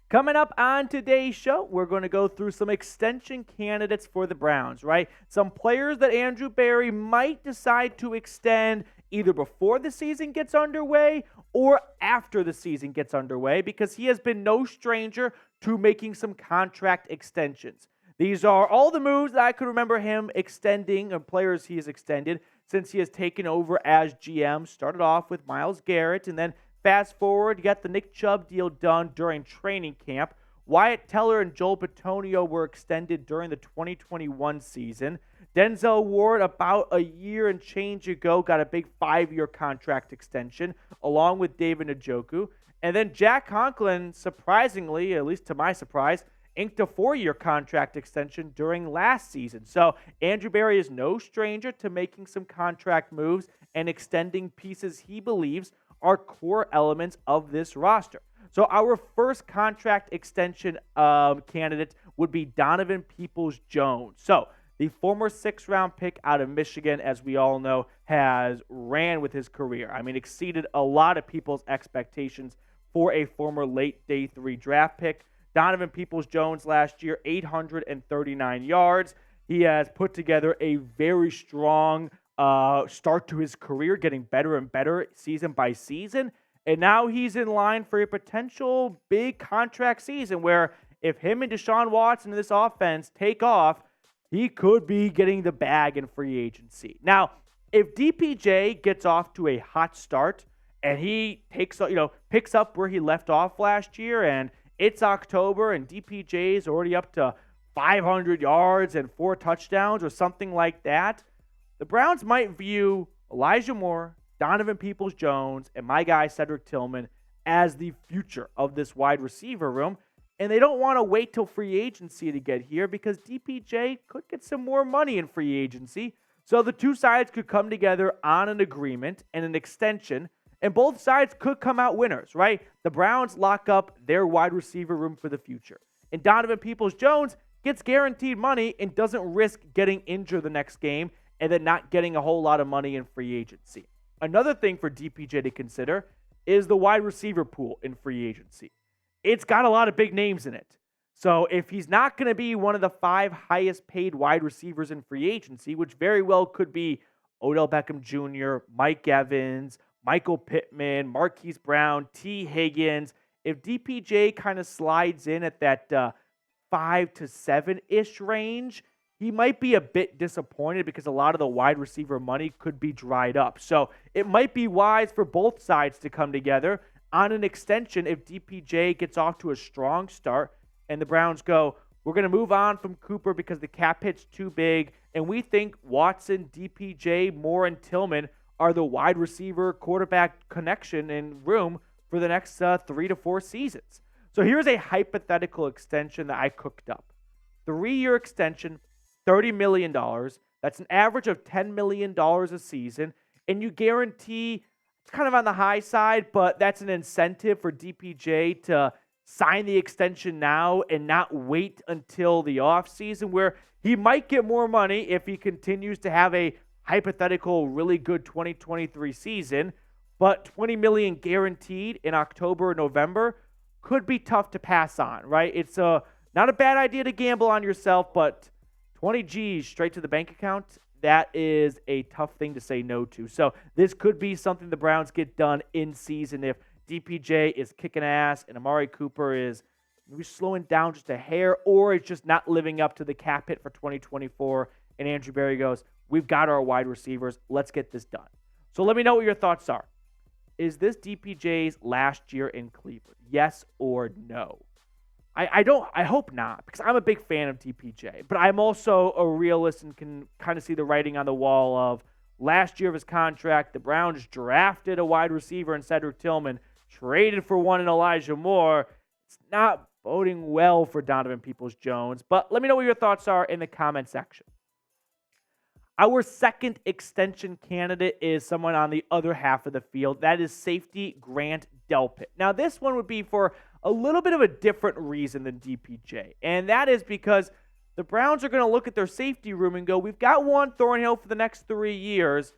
Coming up on today's show, we're going to go through some extension candidates for the Browns, right? Some players that Andrew Berry might decide to extend either before the season gets underway or after the season gets underway, because he has been no stranger to making some contract extensions. These are all the moves that I could remember him extending, or players he has extended since he has taken over as GM. Started off with Myles Garrett, and then fast forward, you got the Nick Chubb deal done during training camp. Wyatt Teller and Bitonio were extended during the 2021 season. Denzel Ward, about a year and change ago, got a big 5-year contract extension, along with David Njoku. And then Jack Conklin, surprisingly, at least to my surprise, inked a 4-year contract extension during last season. So Andrew Berry is no stranger to making some contract moves and extending pieces he believes are core elements of this roster. So our first contract extension candidate would be Donovan Peoples-Jones. So the former 6th-round pick out of Michigan, as we all know, has ran with his career. I mean, exceeded a lot of people's expectations for a former late day 3 draft pick. Donovan Peoples-Jones last year, 839 yards. He has put together a very strong start to his career, getting better and better season by season. And now he's in line for a potential big contract season where if him and Deshaun Watson in this offense take off, he could be getting the bag in free agency. Now, if DPJ gets off to a hot start and he picks up where he left off last year, and it's October and DPJ is already up to 500 yards and 4 touchdowns or something like that, the Browns might view Elijah Moore, Donovan Peoples-Jones, and my guy Cedric Tillman as the future of this wide receiver room. And they don't want to wait till free agency to get here because DPJ could get some more money in free agency. So the two sides could come together on an agreement and an extension, and both sides could come out winners, right? The Browns lock up their wide receiver room for the future. And Donovan Peoples-Jones gets guaranteed money and doesn't risk getting injured the next game and then not getting a whole lot of money in free agency. Another thing for DPJ to consider is the wide receiver pool in free agency. It's got a lot of big names in it. So if he's not going to be one of the 5 highest paid wide receivers in free agency, which very well could be Odell Beckham Jr., Mike Evans, Michael Pittman, Marquise Brown, T. Higgins, if DPJ kind of slides in at that 5 to 7-ish range, he might be a bit disappointed because a lot of the wide receiver money could be dried up. So it might be wise for both sides to come together on an extension if DPJ gets off to a strong start and the Browns go, we're going to move on from Cooper because the cap hit's too big, and we think Watson, DPJ, Moore, and Tillman are the wide receiver quarterback connection and room for the next 3 to 4 seasons. So here's a hypothetical extension that I cooked up. 3-year extension, $30 million. That's an average of $10 million a season, and you guarantee, it's kind of on the high side, but that's an incentive for DPJ to sign the extension now and not wait until the offseason, where he might get more money if he continues to have a hypothetical really good 2023 season, but $20 million guaranteed in October or November could be tough to pass on, right? It's not a bad idea to gamble on yourself, but 20 G's straight to the bank account, that is a tough thing to say no to. So this could be something the Browns get done in season if DPJ is kicking ass and Amari Cooper is maybe slowing down just a hair, or it's just not living up to the cap hit for 2024. And Andrew Berry goes, we've got our wide receivers. Let's get this done. So let me know what your thoughts are. Is this DPJ's last year in Cleveland? Yes or no? I hope not, because I'm a big fan of DPJ, but I'm also a realist and can kind of see the writing on the wall of last year of his contract. The Browns drafted a wide receiver in Cedric Tillman, traded for one in Elijah Moore. It's not boding well for Donovan Peoples-Jones, but let me know what your thoughts are in the comment section. Our second extension candidate is someone on the other half of the field. That is safety Grant Delpit. Now, this one would be for a little bit of a different reason than DPJ, and that is because the Browns are going to look at their safety room and go, we've got Juan Thornhill for the next 3 years,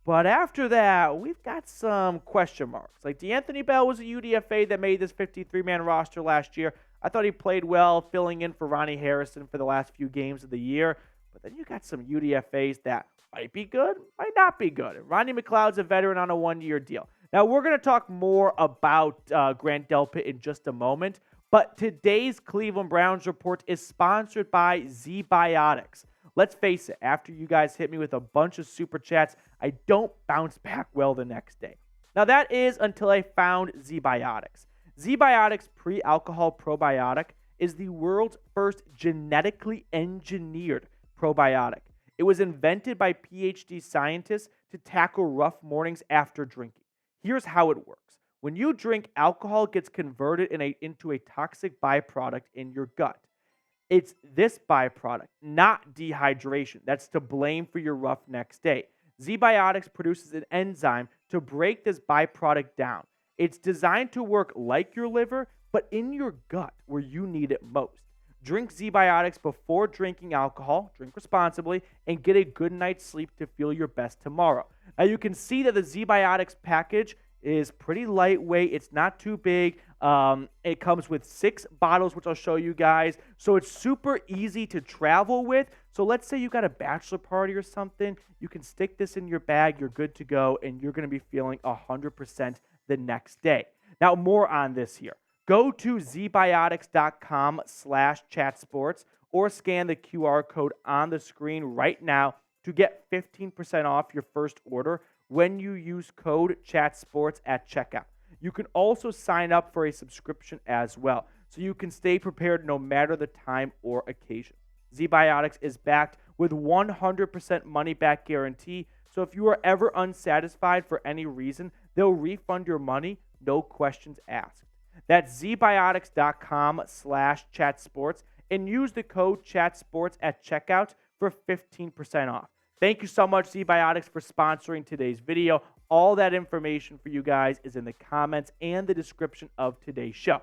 but after that, we've got some question marks. Like, D'Anthony Bell was a UDFA that made this 53-man roster last year. I thought he played well, filling in for Ronnie Harrison for the last few games of the year. But then you got some UDFAs that might be good, might not be good. Rodney McLeod's a veteran on a one-year deal. Now, we're going to talk more about Grant Delpit in just a moment, but today's Cleveland Browns report is sponsored by Z-Biotics. Let's face it, after you guys hit me with a bunch of super chats, I don't bounce back well the next day. Now, that is until I found Z-Biotics. Z-Biotics Pre-Alcohol Probiotic is the world's first genetically engineered probiotic. It was invented by PhD scientists to tackle rough mornings after drinking. Here's how it works. When you drink, alcohol gets converted into a toxic byproduct in your gut. It's this byproduct, not dehydration, that's to blame for your rough next day. Z-Biotics produces an enzyme to break this byproduct down. It's designed to work like your liver, but in your gut where you need it most. Drink Z-Biotics before drinking alcohol, drink responsibly, and get a good night's sleep to feel your best tomorrow. Now you can see that the Z-Biotics package is pretty lightweight. It's not too big. It comes with 6 bottles, which I'll show you guys. So it's super easy to travel with. So let's say you got a bachelor party or something. You can stick this in your bag. You're good to go, and you're going to be feeling 100% the next day. Now, more on this here. Go to zbiotics.com/chatsports or scan the QR code on the screen right now to get 15% off your first order when you use code ChatSports at checkout. You can also sign up for a subscription as well, so you can stay prepared no matter the time or occasion. Z-Biotics is backed with 100% money-back guarantee, so if you are ever unsatisfied for any reason, they'll refund your money, no questions asked. That's zbiotics.com/chatsports and use the code ChatSports at checkout for 15% off. Thank you so much, Z-Biotics, for sponsoring today's video. All that information for you guys is in the comments and the description of today's show.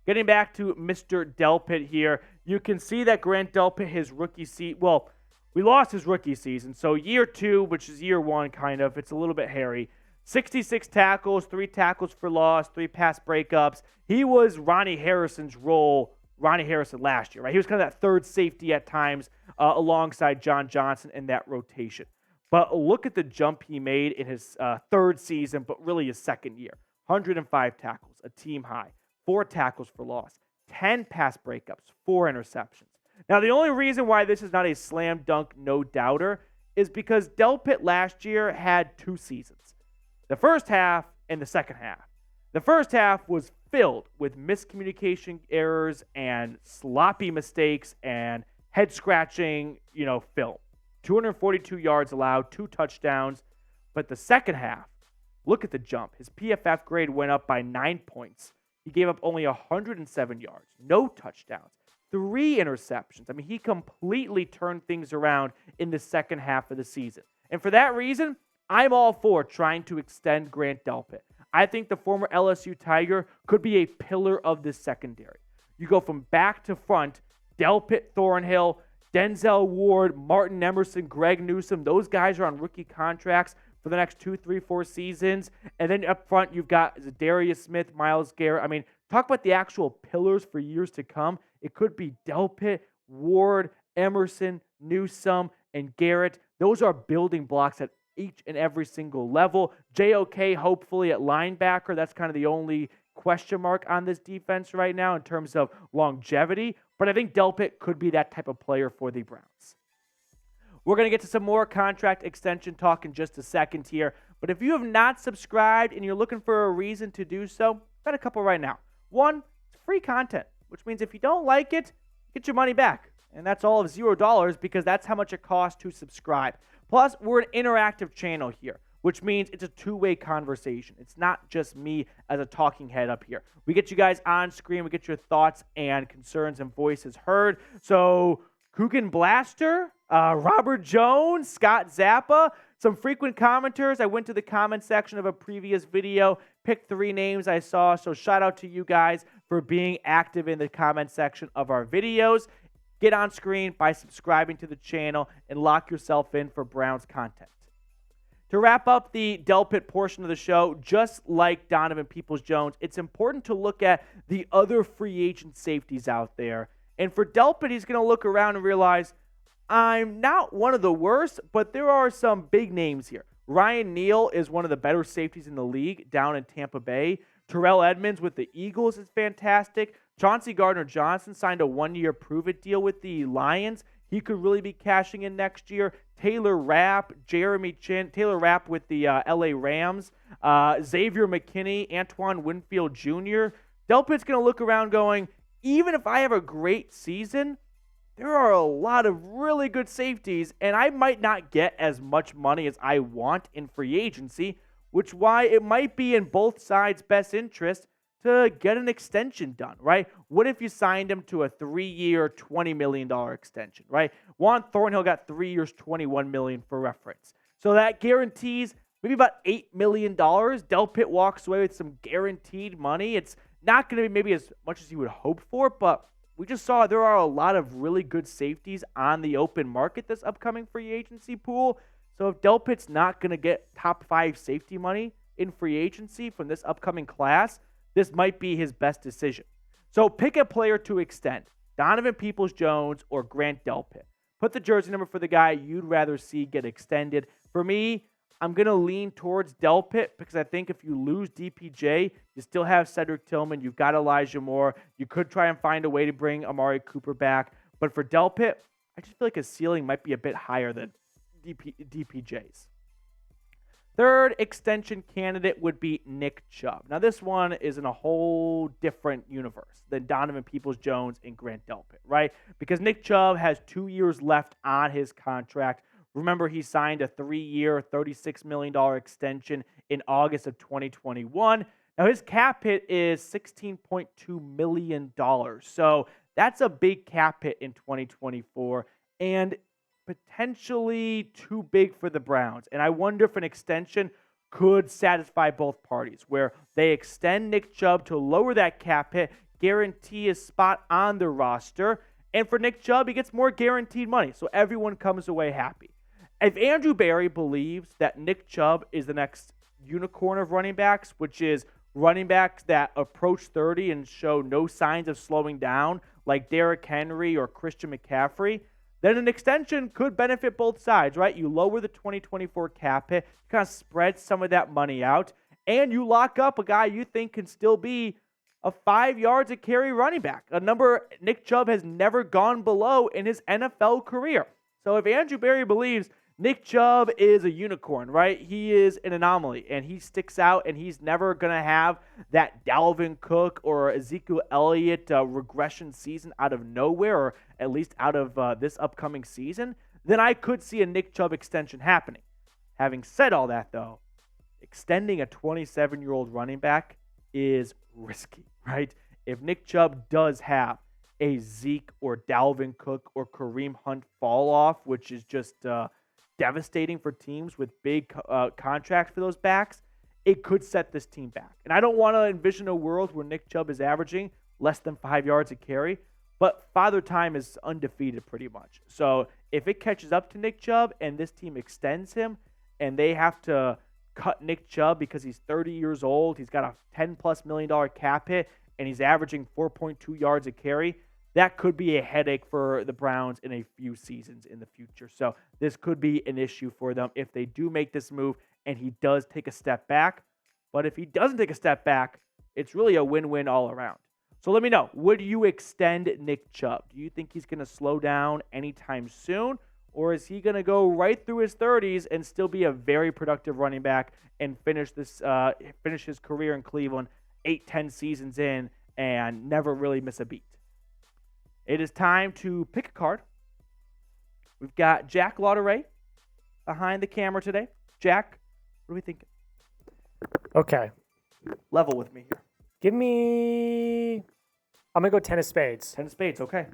Getting back to Mr. Delpit here, you can see that Grant Delpit, his rookie season, well, we lost his rookie season, so year 2, which is year 1 kind of, it's a little bit hairy. 66 tackles, 3 tackles for loss, 3 pass breakups. He was Ronnie Harrison's role, Ronnie Harrison last year, right? He was kind of that third safety at times alongside John Johnson in that rotation. But look at the jump he made in his third season, but really his second year. 105 tackles, a team high, 4 tackles for loss, 10 pass breakups, 4 interceptions. Now, the only reason why this is not a slam dunk no-doubter is because Delpit last year had 2 seasons. The first half and the second half. The first half was filled with miscommunication errors and sloppy mistakes and head-scratching, film. 242 yards allowed, 2 touchdowns. But the second half, look at the jump. His PFF grade went up by 9 points. He gave up only 107 yards, no touchdowns, 3 interceptions. I mean, he completely turned things around in the second half of the season. And for that reason, I'm all for trying to extend Grant Delpit. I think the former LSU Tiger could be a pillar of this secondary. You go from back to front, Delpit, Thornhill, Denzel Ward, Martin Emerson, Greg Newsome. Those guys are on rookie contracts for the next 2, 3, 4 seasons. And then up front, you've got Darius Smith, Myles Garrett. I mean, talk about the actual pillars for years to come. It could be Delpit, Ward, Emerson, Newsome, and Garrett. Those are building blocks at each and every single level. JOK hopefully at linebacker. That's kind of the only question mark on this defense right now in terms of longevity. But I think Delpit could be that type of player for the Browns. We're going to get to some more contract extension talk in just a second here. But if you have not subscribed and you're looking for a reason to do so, I've got a couple right now. One, it's free content, which means if you don't like it, get your money back. And that's all of $0 because that's how much it costs to subscribe. Plus, we're an interactive channel here, which means it's a two-way conversation. It's not just me as a talking head up here. We get you guys on screen. We get your thoughts and concerns and voices heard. So, Coogan Blaster, Robert Jones, Scott Zappa, some frequent commenters. I went to the comment section of a previous video, picked 3 names I saw. So, shout out to you guys for being active in the comment section of our videos. Get on screen by subscribing to the channel and lock yourself in for Browns content. To wrap up the Delpit portion of the show, just like Donovan Peoples-Jones, it's important to look at the other free agent safeties out there. And for Delpit, he's going to look around and realize, I'm not one of the worst, but there are some big names here. Ryan Neal is one of the better safeties in the league down in Tampa Bay. Terrell Edmonds with the Eagles is fantastic. Chauncey Gardner-Johnson signed a one-year prove-it deal with the Lions. He could really be cashing in next year. Taylor Rapp, Jeremy Chin, Taylor Rapp with the LA Rams, Xavier McKinney, Antoine Winfield Jr. Delpit's going to look around going, even if I have a great season, there are a lot of really good safeties, and I might not get as much money as I want in free agency, which is why it might be in both sides' best interest to get an extension done, right? What if you signed him to a 3-year, $20 million extension, right? Juan Thornhill got 3 years, $21 million for reference. So that guarantees maybe about $8 million. Delpit walks away with some guaranteed money. It's not going to be maybe as much as you would hope for, but we just saw there are a lot of really good safeties on the open market this upcoming free agency pool. So if Delpit's not going to get top 5 safety money in free agency from this upcoming class, this might be his best decision. So pick a player to extend, Donovan Peoples-Jones or Grant Delpit. Put the jersey number for the guy you'd rather see get extended. For me, I'm going to lean towards Delpit because I think if you lose DPJ, you still have Cedric Tillman. You've got Elijah Moore. You could try and find a way to bring Amari Cooper back. But for Delpit, I just feel like his ceiling might be a bit higher than DPJ's. Third extension candidate would be Nick Chubb. Now, this one is in a whole different universe than Donovan Peoples-Jones and Grant Delpit, right? Because Nick Chubb has 2 years left on his contract. Remember, he signed a 3-year, $36 million extension in August of 2021. Now, his cap hit is $16.2 million. So that's a big cap hit in 2024. And potentially too big for the Browns. And I wonder if an extension could satisfy both parties, where they extend Nick Chubb to lower that cap hit, guarantee a spot on the roster, and for Nick Chubb, he gets more guaranteed money, so everyone comes away happy. If Andrew Berry believes that Nick Chubb is the next unicorn of running backs, which is running backs that approach 30 and show no signs of slowing down, like Derrick Henry or Christian McCaffrey, then an extension could benefit both sides, right? You lower the 2024 cap hit, you kind of spread some of that money out, and you lock up a guy you think can still be a 5 yards a carry running back, a number Nick Chubb has never gone below in his NFL career. So if Andrew Berry believes Nick Chubb is a unicorn, right? He is an anomaly, and he sticks out, and he's never going to have that Dalvin Cook or Ezekiel Elliott regression season out of nowhere, or at least out of this upcoming season, then I could see a Nick Chubb extension happening. Having said all that, though, extending a 27-year-old running back is risky, right? If Nick Chubb does have a Zeke or Dalvin Cook or Kareem Hunt fall off, which is just devastating for teams with big contracts for those backs, it could set this team back. And I don't want to envision a world where Nick Chubb is averaging less than 5 yards a carry, but Father Time is undefeated pretty much. So if it catches up to Nick Chubb and this team extends him and they have to cut Nick Chubb because he's 30 years old, he's got a $10+ million cap hit, and he's averaging 4.2 yards a carry, that could be a headache for the Browns in a few seasons in the future. So this could be an issue for them if they do make this move and he does take a step back. But if he doesn't take a step back, it's really a win-win all around. So let me know, would you extend Nick Chubb? Do you think he's going to slow down anytime soon? Or is he going to go right through his 30s and still be a very productive running back and finish his career in Cleveland 8-10 seasons in and never really miss a beat? It is time to pick a card. We've got Jack Lauderay behind the camera today. Jack, what are we thinking? Okay. Level with me here. Give me... I'm going to go 10 of spades. 10 of spades, okay.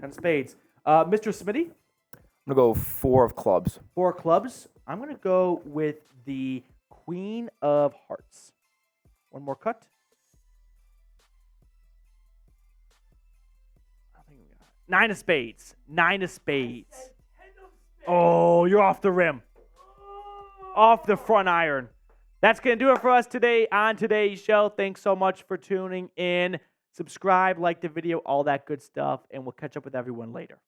10 of spades. Mr. Smitty? I'm going to go 4 of clubs. 4 clubs. I'm going to go with the Queen of Hearts. One more cut. 9 of spades. 9 of spades. Oh, you're off the rim. off the front iron. That's going to do it for us today on today's show. Thanks so much for tuning in. Subscribe, like the video, all that good stuff, and we'll catch up with everyone later.